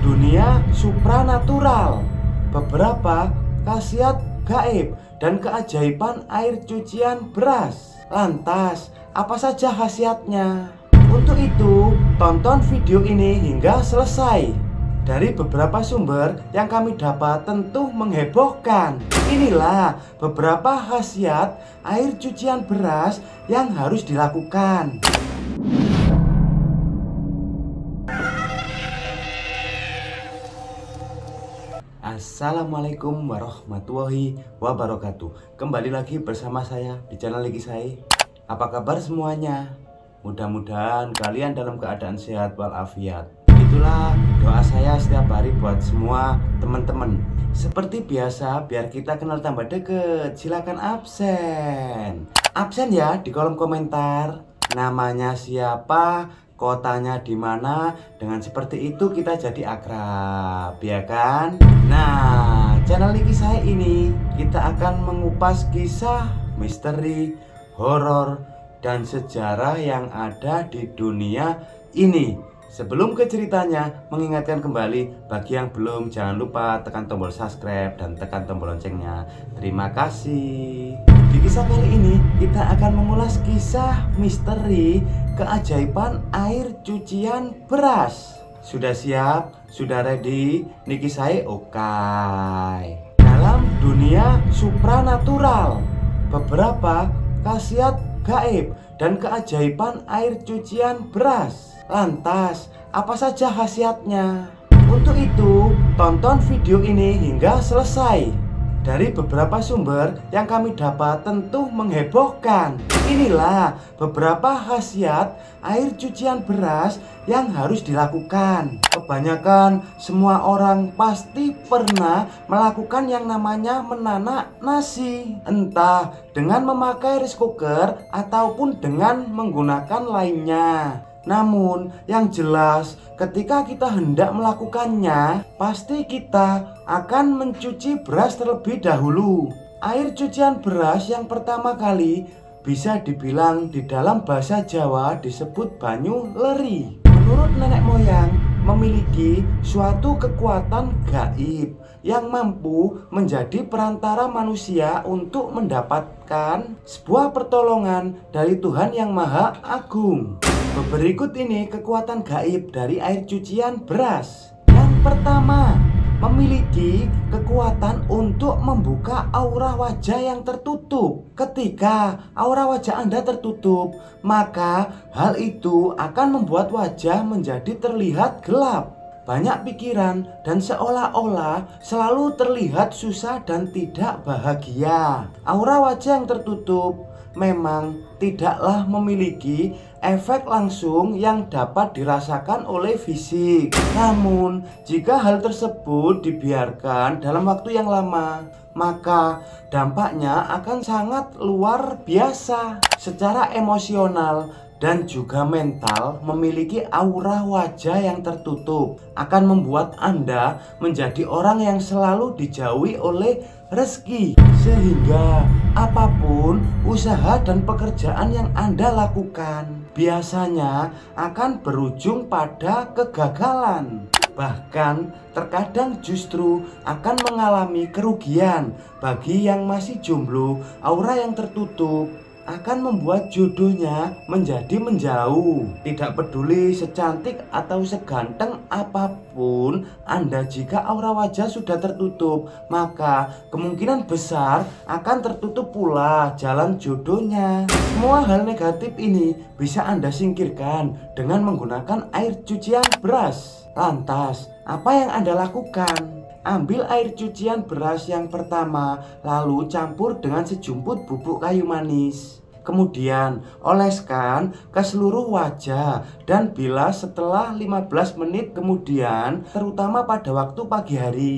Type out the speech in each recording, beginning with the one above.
dunia supranatural, beberapa khasiat gaib dan keajaiban air cucian beras. Lantas, apa saja khasiatnya? Untuk itu, tonton video ini hingga selesai. Dari beberapa sumber yang kami dapat tentu menghebohkan. Inilah beberapa khasiat air cucian beras yang harus dilakukan. Assalamualaikum warahmatullahi wabarakatuh. Kembali lagi bersama saya di channel Niki Sai. Apa kabar semuanya? Mudah-mudahan kalian dalam keadaan sehat walafiat. Itulah doa saya setiap hari buat semua teman-teman. Seperti biasa, biar kita kenal tambah deket, silakan absen. Absen ya di kolom komentar. Namanya siapa, kotanya di mana. Dengan seperti itu kita jadi akrab, ya kan? Nah, channel Niki Sai ini kita akan mengupas kisah misteri, horor, dan sejarah yang ada di dunia ini. Sebelum ke ceritanya, mengingatkan kembali bagi yang belum, jangan lupa tekan tombol subscribe dan tekan tombol loncengnya. Terima kasih. Di kisah kali ini kita akan mengulas kisah misteri keajaiban air cucian beras. Sudah siap? Sudah ready? Niki Sai oke. Dalam dunia supranatural, beberapa khasiat gaib dan keajaiban air cucian beras. Lantas, apa saja khasiatnya? Untuk itu, tonton video ini hingga selesai. Dari beberapa sumber yang kami dapat tentu menghebohkan. Inilah beberapa khasiat air cucian beras yang harus dilakukan. Kebanyakan semua orang pasti pernah melakukan yang namanya menanak nasi. Entah dengan memakai rice cooker ataupun dengan menggunakan lainnya. Namun yang jelas ketika kita hendak melakukannya, pasti kita akan mencuci beras terlebih dahulu. Air cucian beras yang pertama kali bisa dibilang di dalam bahasa Jawa disebut banyu leri. Menurut nenek moyang, memiliki suatu kekuatan gaib yang mampu menjadi perantara manusia untuk mendapatkan sebuah pertolongan dari Tuhan yang Maha Agung. Berikut ini kekuatan gaib dari air cucian beras. Yang pertama, memiliki kekuatan untuk membuka aura wajah yang tertutup. Ketika aura wajah Anda tertutup, maka hal itu akan membuat wajah menjadi terlihat gelap, banyak pikiran, dan seolah-olah selalu terlihat susah dan tidak bahagia. Aura wajah yang tertutup memang tidaklah memiliki efek langsung yang dapat dirasakan oleh fisik. Namun, jika hal tersebut dibiarkan dalam waktu yang lama, maka dampaknya akan sangat luar biasa. Secara emosional dan juga mental, memiliki aura wajah yang tertutup akan membuat Anda menjadi orang yang selalu dijauhi oleh rezeki, sehingga apapun usaha dan pekerjaan yang Anda lakukan biasanya akan berujung pada kegagalan. Bahkan terkadang justru akan mengalami kerugian. Bagi yang masih jomblo, aura yang tertutup akan membuat jodohnya menjadi menjauh. Tidak peduli secantik atau seganteng apapun Anda, jika aura wajah sudah tertutup, maka kemungkinan besar akan tertutup pula jalan jodohnya. Semua hal negatif ini bisa Anda singkirkan dengan menggunakan air cucian beras. Lantas, apa yang Anda lakukan? Ambil air cucian beras yang pertama, lalu campur dengan sejumput bubuk kayu manis. Kemudian oleskan ke seluruh wajah, dan bila setelah 15 menit kemudian, terutama pada waktu pagi hari.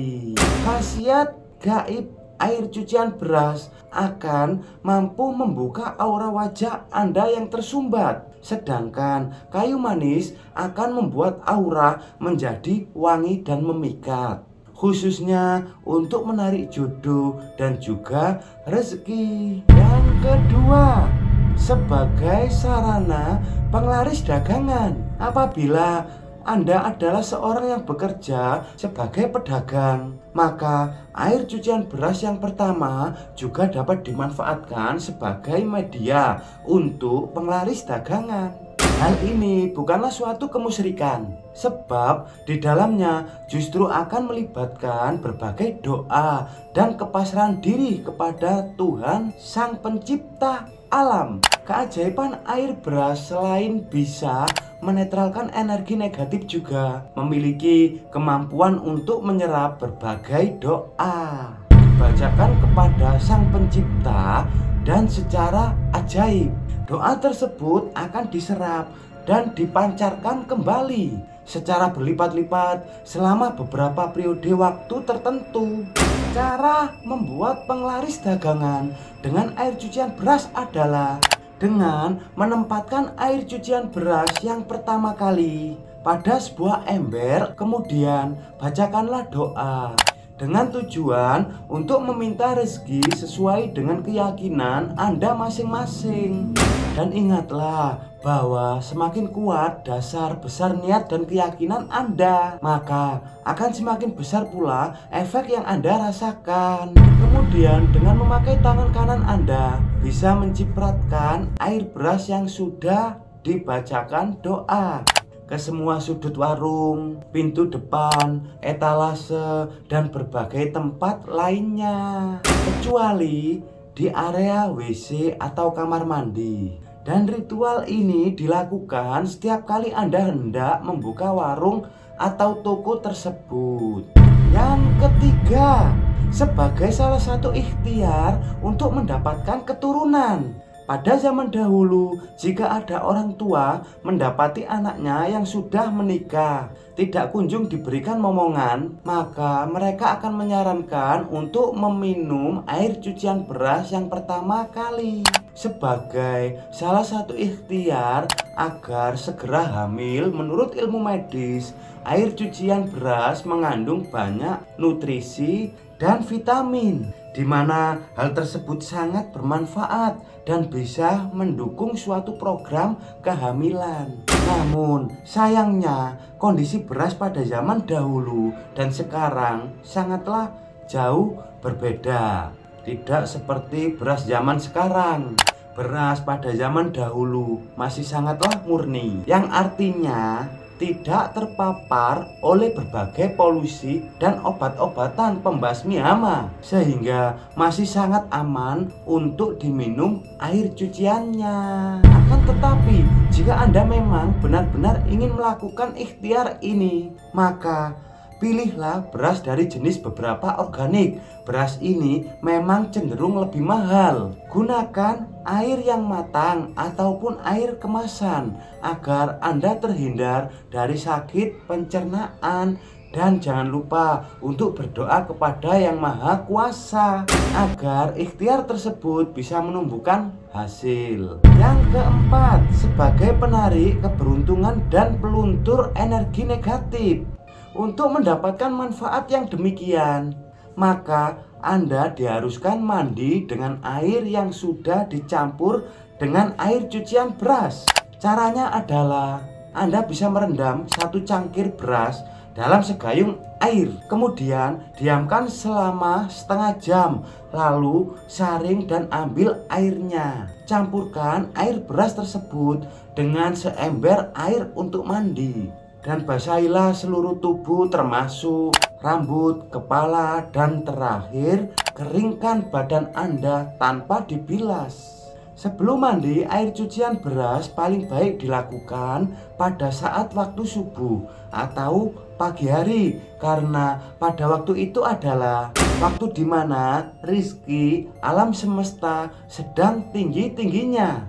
Khasiat gaib air cucian beras akan mampu membuka aura wajah Anda yang tersumbat. Sedangkan kayu manis akan membuat aura menjadi wangi dan memikat, khususnya untuk menarik jodoh dan juga rezeki. Yang kedua, sebagai sarana penglaris dagangan. Apabila Anda adalah seorang yang bekerja sebagai pedagang, maka air cucian beras yang pertama juga dapat dimanfaatkan sebagai media untuk penglaris dagangan. Hal ini bukanlah suatu kemusyrikan, sebab di dalamnya justru akan melibatkan berbagai doa dan kepasrahan diri kepada Tuhan Sang Pencipta alam. Keajaiban air beras selain bisa menetralkan energi negatif juga memiliki kemampuan untuk menyerap berbagai doa dibacakan kepada Sang Pencipta, dan secara ajaib doa tersebut akan diserap dan dipancarkan kembali secara berlipat-lipat selama beberapa periode waktu tertentu. Cara membuat penglaris dagangan dengan air cucian beras adalah dengan menempatkan air cucian beras yang pertama kali pada sebuah ember, kemudian bacakanlah doa dengan tujuan untuk meminta rezeki sesuai dengan keyakinan Anda masing-masing. Dan ingatlah bahwa semakin kuat dasar besar niat dan keyakinan Anda, maka akan semakin besar pula efek yang Anda rasakan. Kemudian dengan memakai tangan kanan Anda bisa mencipratkan air beras yang sudah dibacakan doa ke semua sudut warung, pintu depan, etalase, dan berbagai tempat lainnya, kecuali di area WC atau kamar mandi. Dan ritual ini dilakukan setiap kali Anda hendak membuka warung atau toko tersebut. Yang ketiga, sebagai salah satu ikhtiar untuk mendapatkan keturunan. Pada zaman dahulu, jika ada orang tua mendapati anaknya yang sudah menikah tidak kunjung diberikan momongan, maka mereka akan menyarankan untuk meminum air cucian beras yang pertama kali sebagai salah satu ikhtiar agar segera hamil. Menurut ilmu medis, air cucian beras mengandung banyak nutrisi dan vitamin, di mana hal tersebut sangat bermanfaat dan bisa mendukung suatu program kehamilan. Namun sayangnya kondisi beras pada zaman dahulu dan sekarang sangatlah jauh berbeda. Tidak seperti beras zaman sekarang. Beras pada zaman dahulu masih sangatlah murni, yang artinya tidak terpapar oleh berbagai polusi dan obat-obatan pembasmi hama, sehingga masih sangat aman untuk diminum air cuciannya. Akan tetapi jika Anda memang benar-benar ingin melakukan ikhtiar ini, maka pilihlah beras dari jenis beberapa organik. Beras ini memang cenderung lebih mahal. Gunakan air yang matang ataupun air kemasan agar Anda terhindar dari sakit pencernaan. Dan jangan lupa untuk berdoa kepada Yang Maha Kuasa agar ikhtiar tersebut bisa menumbuhkan hasil. Yang keempat, sebagai penarik keberuntungan dan peluntur energi negatif. Untuk mendapatkan manfaat yang demikian, maka Anda diharuskan mandi dengan air yang sudah dicampur dengan air cucian beras. Caranya adalah Anda bisa merendam 1 cangkir beras dalam segayung air, kemudian diamkan selama setengah jam, lalu saring dan ambil airnya. Campurkan air beras tersebut dengan seember air untuk mandi, dan basahilah seluruh tubuh termasuk rambut, kepala, dan terakhir keringkan badan Anda tanpa dibilas. Sebelum mandi, air cucian beras paling baik dilakukan pada saat waktu subuh atau pagi hari, karena pada waktu itu adalah waktu di mana rizki alam semesta sedang tinggi-tingginya.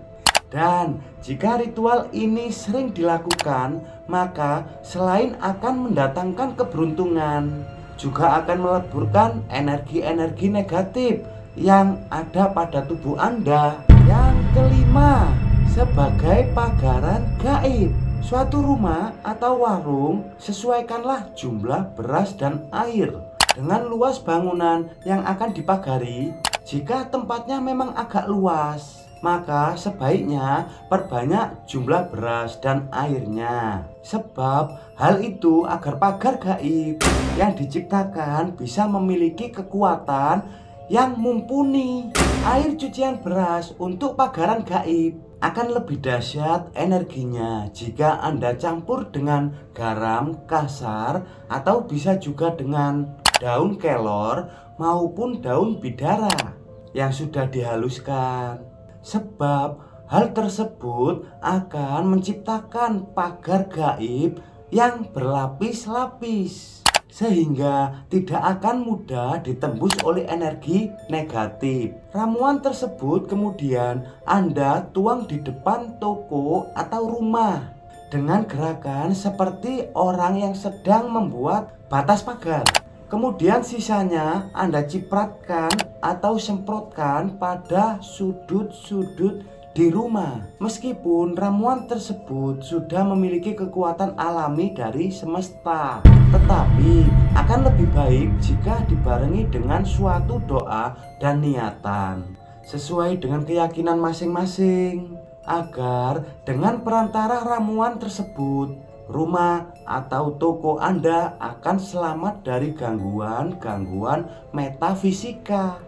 Dan jika ritual ini sering dilakukan, maka selain akan mendatangkan keberuntungan, juga akan meleburkan energi-energi negatif yang ada pada tubuh Anda. Yang kelima, sebagai pagaran gaib. Suatu rumah atau warung, sesuaikanlah jumlah beras dan air dengan luas bangunan yang akan dipagari. Jika tempatnya memang agak luas, maka sebaiknya perbanyak jumlah beras dan airnya. Sebab hal itu agar pagar gaib yang diciptakan bisa memiliki kekuatan yang mumpuni. Air cucian beras untuk pagaran gaib akan lebih dahsyat energinya jika Anda campur dengan garam kasar atau bisa juga dengan daun kelor maupun daun bidara yang sudah dihaluskan. Sebab hal tersebut akan menciptakan pagar gaib yang berlapis-lapis sehingga tidak akan mudah ditembus oleh energi negatif. Ramuan tersebut kemudian Anda tuang di depan toko atau rumah dengan gerakan seperti orang yang sedang membuat batas pagar. Kemudian sisanya Anda cipratkan atau semprotkan pada sudut-sudut di rumah. Meskipun ramuan tersebut sudah memiliki kekuatan alami dari semesta, tetapi akan lebih baik jika dibarengi dengan suatu doa dan niatan sesuai dengan keyakinan masing-masing, agar dengan perantara ramuan tersebut rumah atau toko Anda akan selamat dari gangguan-gangguan metafisika.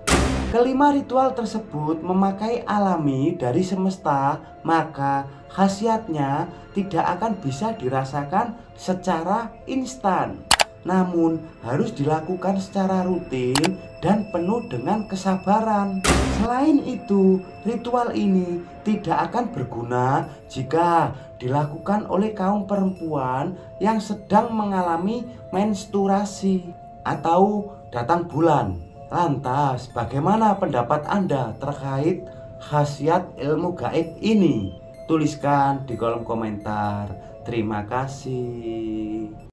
Kelima ritual tersebut memakai alami dari semesta, maka khasiatnya tidak akan bisa dirasakan secara instan, namun harus dilakukan secara rutin dan penuh dengan kesabaran. Selain itu, ritual ini tidak akan berguna jika dilakukan oleh kaum perempuan yang sedang mengalami menstruasi atau datang bulan. Lantas, bagaimana pendapat Anda terkait khasiat ilmu gaib ini? Tuliskan di kolom komentar. Terima kasih.